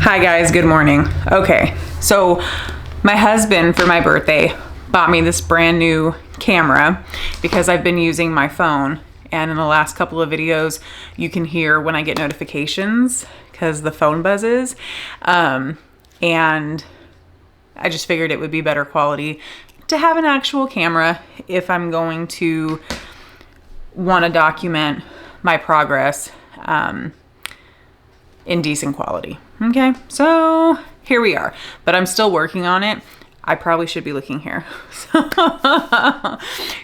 Hi guys, good morning. Okay, so my husband for my birthday bought me this brand new camera because I've been using my phone, and in the last couple of videos you can hear when I get notifications because the phone buzzes, and I just figured it would be better quality to have an actual camera if I'm going to want to document my progress in decent quality. Okay, so here we are, but I'm still working on it. I probably should be looking here.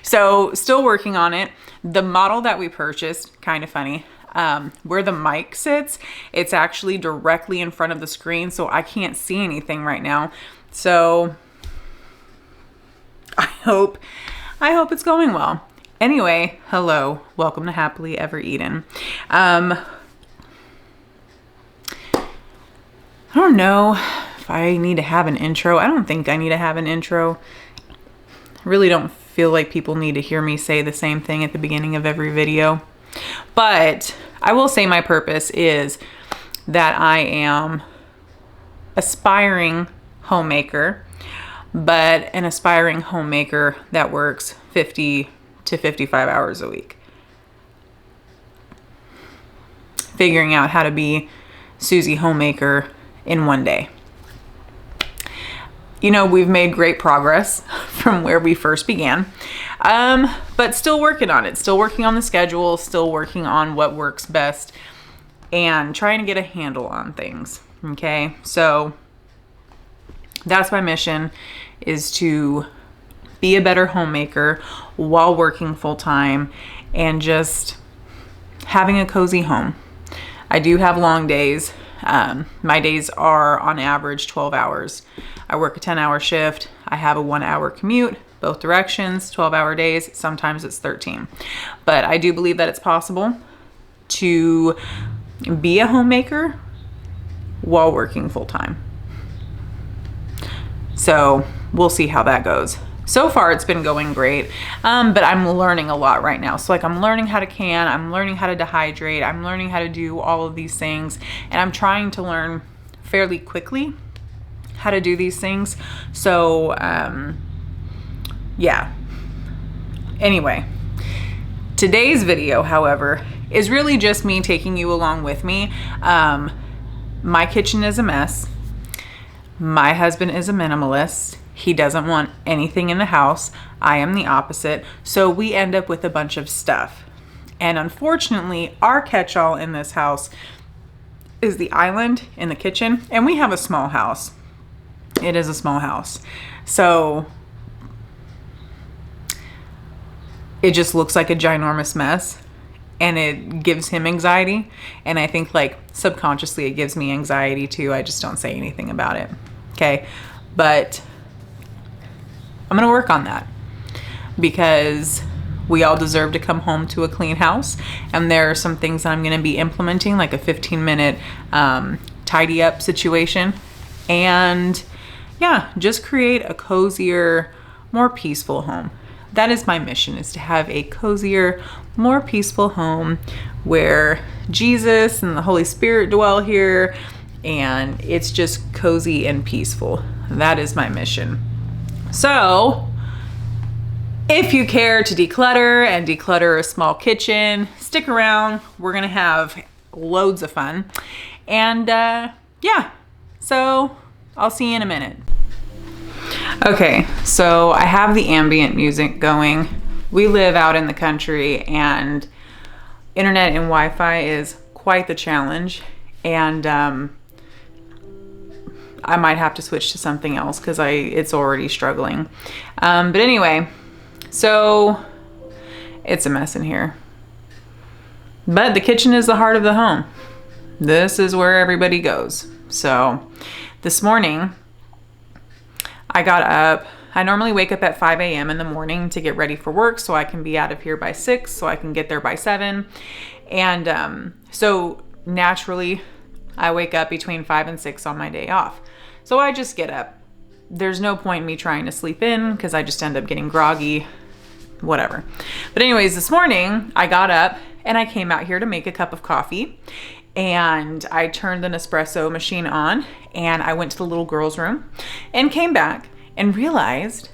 So still working on it. The model that we purchased, kind of funny, where the mic sits, it's actually directly in front of the screen, so I can't see anything right now. So I hope it's going well. Anyway, hello, welcome to Happily Ever Eaten. I don't know if I need to have an intro. I don't think I need to have an intro. I really don't feel like people need to hear me say the same thing at the beginning of every video. But I will say my purpose is that I am aspiring homemaker, but an aspiring homemaker that works 50 to 55 hours a week. Figuring out how to be Susie homemaker in one day. You know, we've made great progress from where we first began, but still working on it, still working on the schedule, still working on what works best and trying to get a handle on things. Okay, so that's my mission, is to be a better homemaker while working full time and just having a cozy home. I do have long days. My days are on average 12 hours. I work a 10-hour shift. I have a 1-hour commute, both directions, 12-hour days. Sometimes it's 13. But I do believe that it's possible to be a homemaker while working full time. So we'll see how that goes. So far, it's been going great, but I'm learning a lot right now. So like, I'm learning how to can, I'm learning how to dehydrate, I'm learning how to do all of these things, and I'm trying to learn fairly quickly how to do these things. So yeah. Anyway, today's video, however, is really just me taking you along with me. My kitchen is a mess. My husband is a minimalist. He doesn't want anything in the house. I am the opposite. So we end up with a bunch of stuff. And unfortunately, our catch-all in this house is the island in the kitchen. And we have a small house. It is a small house. So it just looks like a ginormous mess. And it gives him anxiety. And I think like subconsciously it gives me anxiety too. I just don't say anything about it. Okay. But I'm going to work on that because we all deserve to come home to a clean house. And there are some things that I'm going to be implementing, like a 15-minute tidy up situation. And yeah, just create a cozier, more peaceful home. That is my mission, is to have a cozier, more peaceful home where Jesus and the Holy Spirit dwell here. And it's just cozy and peaceful. That is my mission. So if you care to declutter and declutter a small kitchen, stick around. We're going to have loads of fun. And yeah, so I'll see you in a minute. Okay, so I have the ambient music going. We live out in the country and internet and Wi-Fi is quite the challenge. And I might have to switch to something else because it's already struggling. But anyway, so it's a mess in here. But the kitchen is the heart of the home. This is where everybody goes. So this morning, I got up. I normally wake up at 5 a.m. in the morning to get ready for work so I can be out of here by 6, so I can get there by 7. And so naturally, I wake up between 5 and 6 on my day off. So I just get up. There's no point in me trying to sleep in because I just end up getting groggy, whatever. But anyways, this morning I got up and I came out here to make a cup of coffee. and I turned the Nespresso machine on, and I went to the little girl's room and came back and realized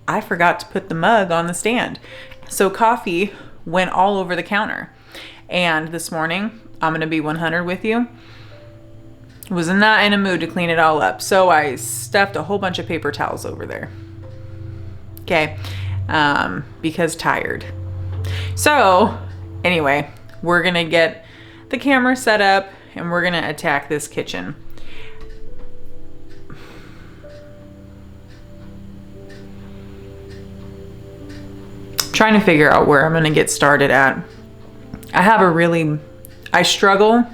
I forgot to put the mug on the stand. So coffee went all over the counter. And this morning, I'm gonna be 100 with you, was not in a mood to clean it all up. So I stuffed a whole bunch of paper towels over there. Okay, because tired. So anyway, we're gonna get the camera set up and we're gonna attack this kitchen. Trying to figure out where I'm gonna get started at. I struggle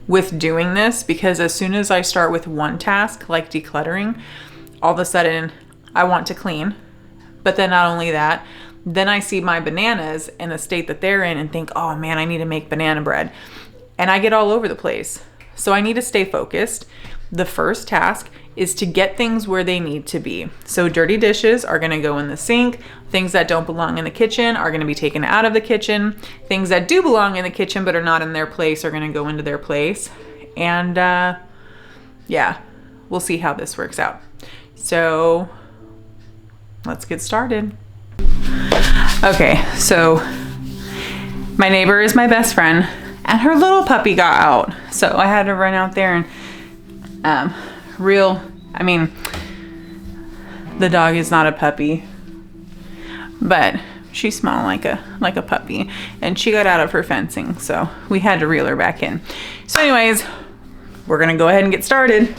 with doing this because as soon as I start with one task, like decluttering, all of a sudden I want to clean. But then not only that, then I see my bananas in the state that they're in and think, oh man, I need to make banana bread. And I get all over the place. So I need to stay focused. The first task is to get things where they need to be. So dirty dishes are gonna go in the sink. Things that don't belong in the kitchen are gonna be taken out of the kitchen. Things that do belong in the kitchen but are not in their place are gonna go into their place. And yeah, we'll see how this works out. So let's get started. Okay, so my neighbor is my best friend and her little puppy got out. So I had to run out there and the dog is not a puppy, but she smelled like a puppy and she got out of her fencing. So we had to reel her back in. So anyways, we're gonna go ahead and get started.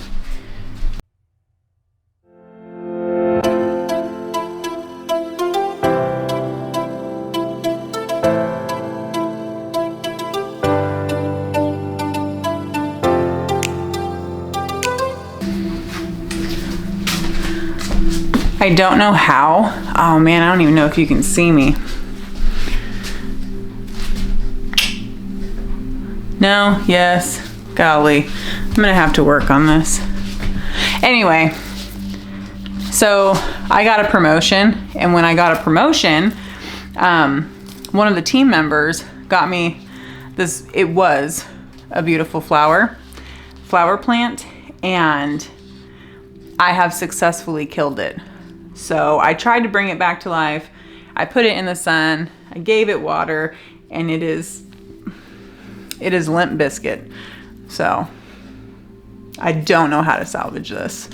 I don't know how. Oh man, I don't even know if you can see me. No, yes, golly. I'm gonna have to work on this. Anyway, so I got a promotion, and when I got a promotion, one of the team members got me this, it was a beautiful flower plant, and I have successfully killed it. So I tried to bring it back to life. I put it in the sun, I gave it water, and it is Limp Biscuit. So I don't know how to salvage this.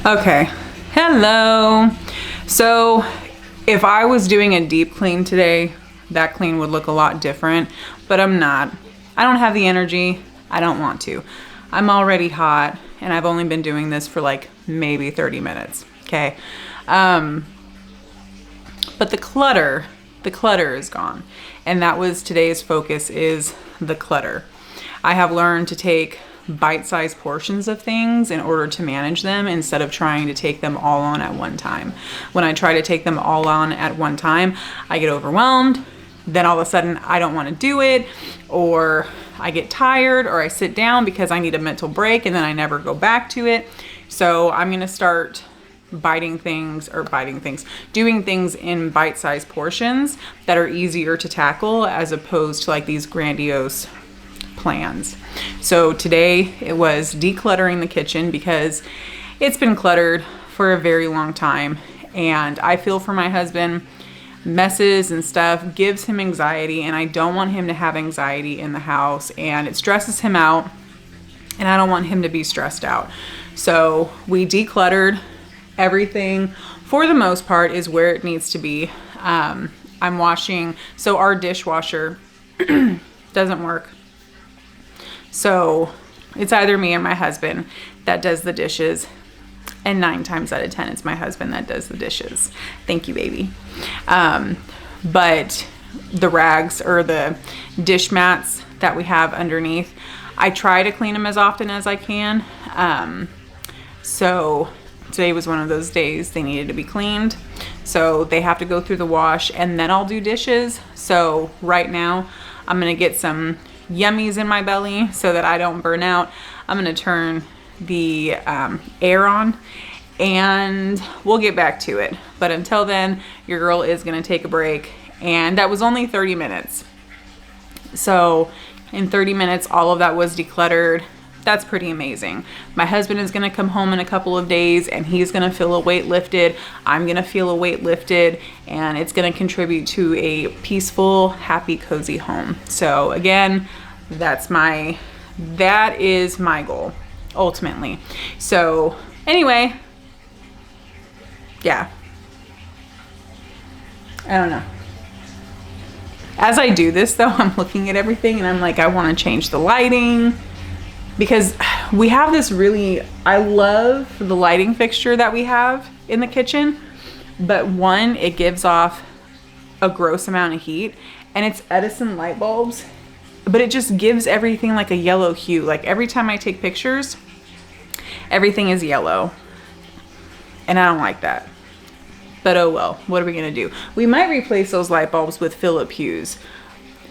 Okay, hello. So if I was doing a deep clean today, that clean would look a lot different, but I'm not. I don't have the energy. I don't want to. I'm already hot and I've only been doing this for like maybe 30 minutes, okay? But the clutter is gone. And that was today's focus, is the clutter. I have learned to take bite-sized portions of things in order to manage them instead of trying to take them all on at one time. When I try to take them all on at one time, I get overwhelmed. Then all of a sudden I don't want to do it, or I get tired, or I sit down because I need a mental break and then I never go back to it. So I'm going to start doing things in bite-sized portions that are easier to tackle as opposed to like these grandiose plans. So today it was decluttering the kitchen because it's been cluttered for a very long time, and I feel for my husband. Messes and stuff gives him anxiety, and I don't want him to have anxiety in the house, and it stresses him out, and I don't want him to be stressed out. So we decluttered. Everything for the most part is where it needs to be. I'm washing, so our dishwasher doesn't work. So it's either me or my husband that does the dishes. And 9 times out of 10, it's my husband that does the dishes. Thank you, baby. But the rags or the dish mats that we have underneath, I try to clean them as often as I can. So today was one of those days they needed to be cleaned. So they have to go through the wash, and then I'll do dishes. So right now I'm gonna get some yummies in my belly so that I don't burn out. I'm gonna turn the air on and we'll get back to it. But until then, your girl is gonna take a break, and that was only 30 minutes. So in 30 minutes, all of that was decluttered. That's pretty amazing. My husband is gonna come home in a couple of days and he's gonna feel a weight lifted. I'm gonna feel a weight lifted, and it's gonna contribute to a peaceful, happy, cozy home. So again, that is my goal, ultimately. So anyway, yeah. I don't know. As I do this though, I'm looking at everything and I'm like, I want to change the lighting, because we have this I love the lighting fixture that we have in the kitchen, but one, it gives off a gross amount of heat, and it's Edison light bulbs, but it just gives everything like a yellow hue. Like every time I take pictures, everything is yellow, and I don't like that. But oh well, what are we gonna do? We might replace those light bulbs with Philips hues.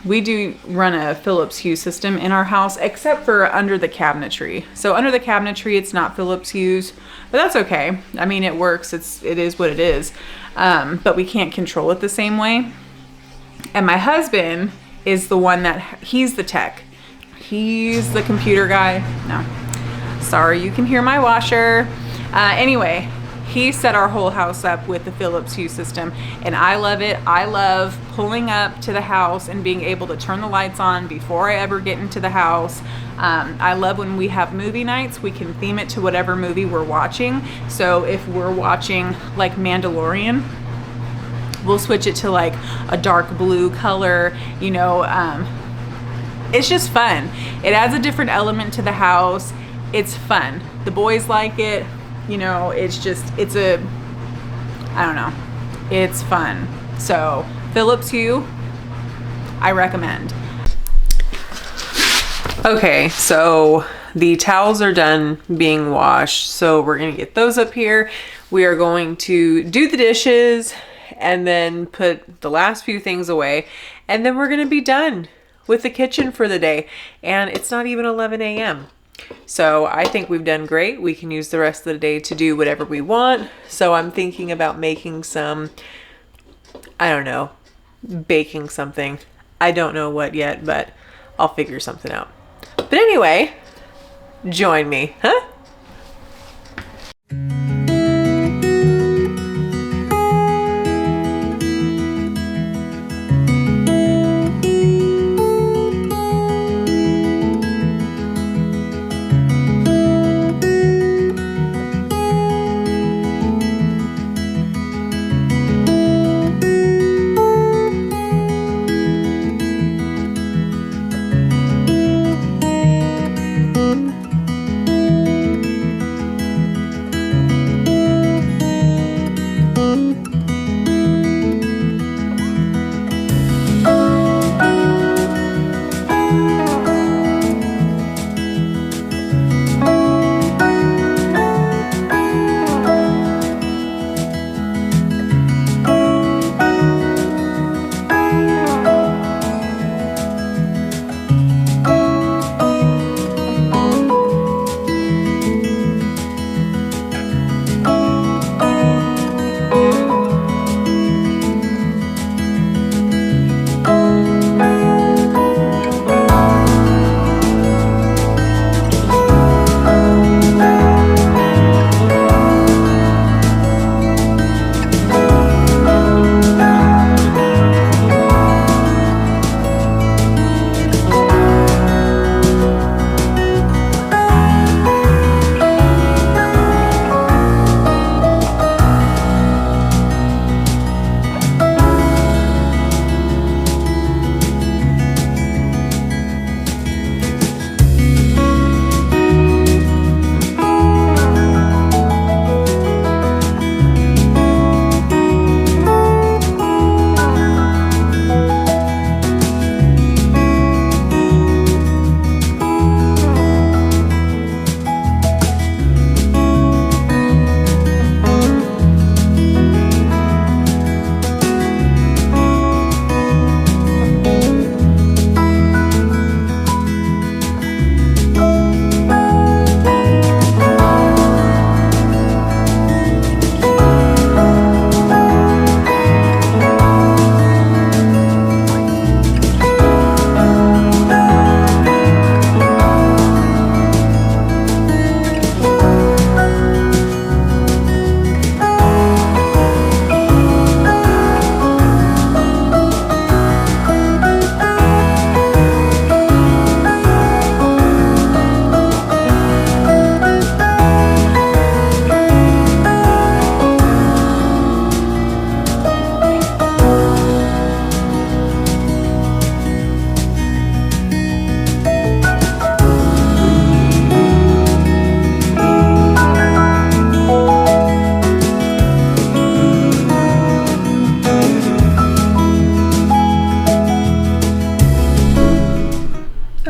We do run a Philips hue system in our house, except for under the cabinetry. So under the cabinetry, it's not Philips hues, but that's okay. I mean, it works. It is what it is. But we can't control it the same way. And my husband is the one he's the tech. He's the computer guy. No, sorry, you can hear my washer. Anyway, he set our whole house up with the Philips hue system, and I love it. I love pulling up to the house and being able to turn the lights on before I ever get into the house. I love when we have movie nights, we can theme it to whatever movie we're watching. So if we're watching like Mandalorian, we'll switch it to like a dark blue color, you know. It's just fun. It adds a different element to the house. It's fun. The boys like it. You know, I don't know. It's fun. So Philips hue, I recommend. Okay, so the towels are done being washed. So we're gonna get those up here. We are going to do the dishes and then put the last few things away. And then we're gonna be done with the kitchen for the day. And it's not even 11 a.m. So I think we've done great. We can use the rest of the day to do whatever we want. So I'm thinking about making some, I don't know, baking something. I don't know what yet, but I'll figure something out. But anyway, join me, huh?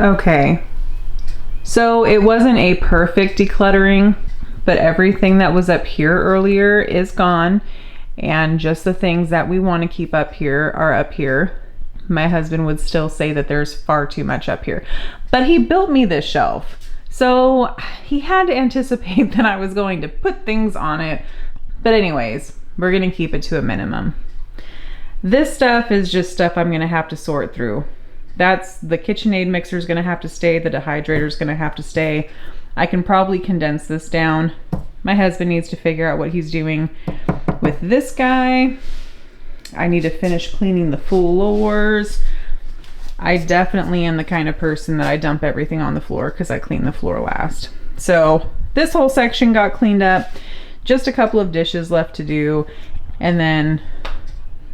Okay, so it wasn't a perfect decluttering, but everything that was up here earlier is gone, and just the things that we want to keep up here are up here. My husband would still say that there's far too much up here, but he built me this shelf, so he had to anticipate that I was going to put things on it. But anyways, we're gonna keep it to a minimum. This stuff is just stuff I'm gonna have to sort through. That's the KitchenAid mixer is gonna have to stay, the dehydrator is gonna have to stay. I can probably condense this down. My husband needs to figure out what he's doing with this guy. I need to finish cleaning the floors. I definitely am the kind of person that I dump everything on the floor because I clean the floor last. So this whole section got cleaned up. Just a couple of dishes left to do, and then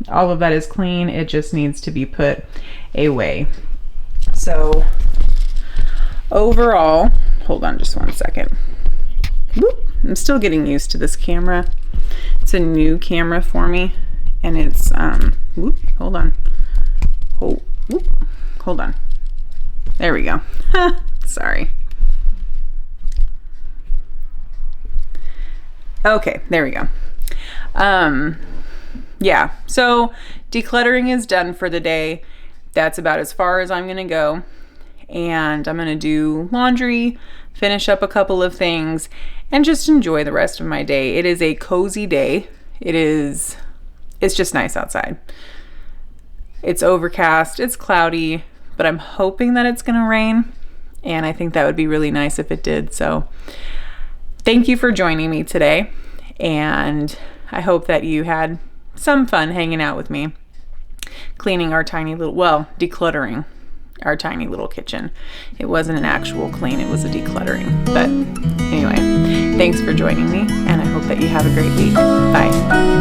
all of that is clean. It just needs to be put away. So overall, hold on just one second. Whoop, I'm still getting used to this camera. It's a new camera for me, and it's whoop, hold on. Oh, whoop, hold on. There we go. Sorry. Okay, there we go. Yeah, so decluttering is done for the day. That's about as far as I'm gonna go. And I'm gonna do laundry, finish up a couple of things, and just enjoy the rest of my day. It is a cozy day. It's just nice outside. It's overcast, it's cloudy, but I'm hoping that it's gonna rain. And I think that would be really nice if it did. So thank you for joining me today. And I hope that you had some fun hanging out with me, cleaning our tiny little, well, decluttering our tiny little kitchen. It wasn't an actual clean, it was a decluttering. But anyway, thanks for joining me, and I hope that you have a great week. Bye.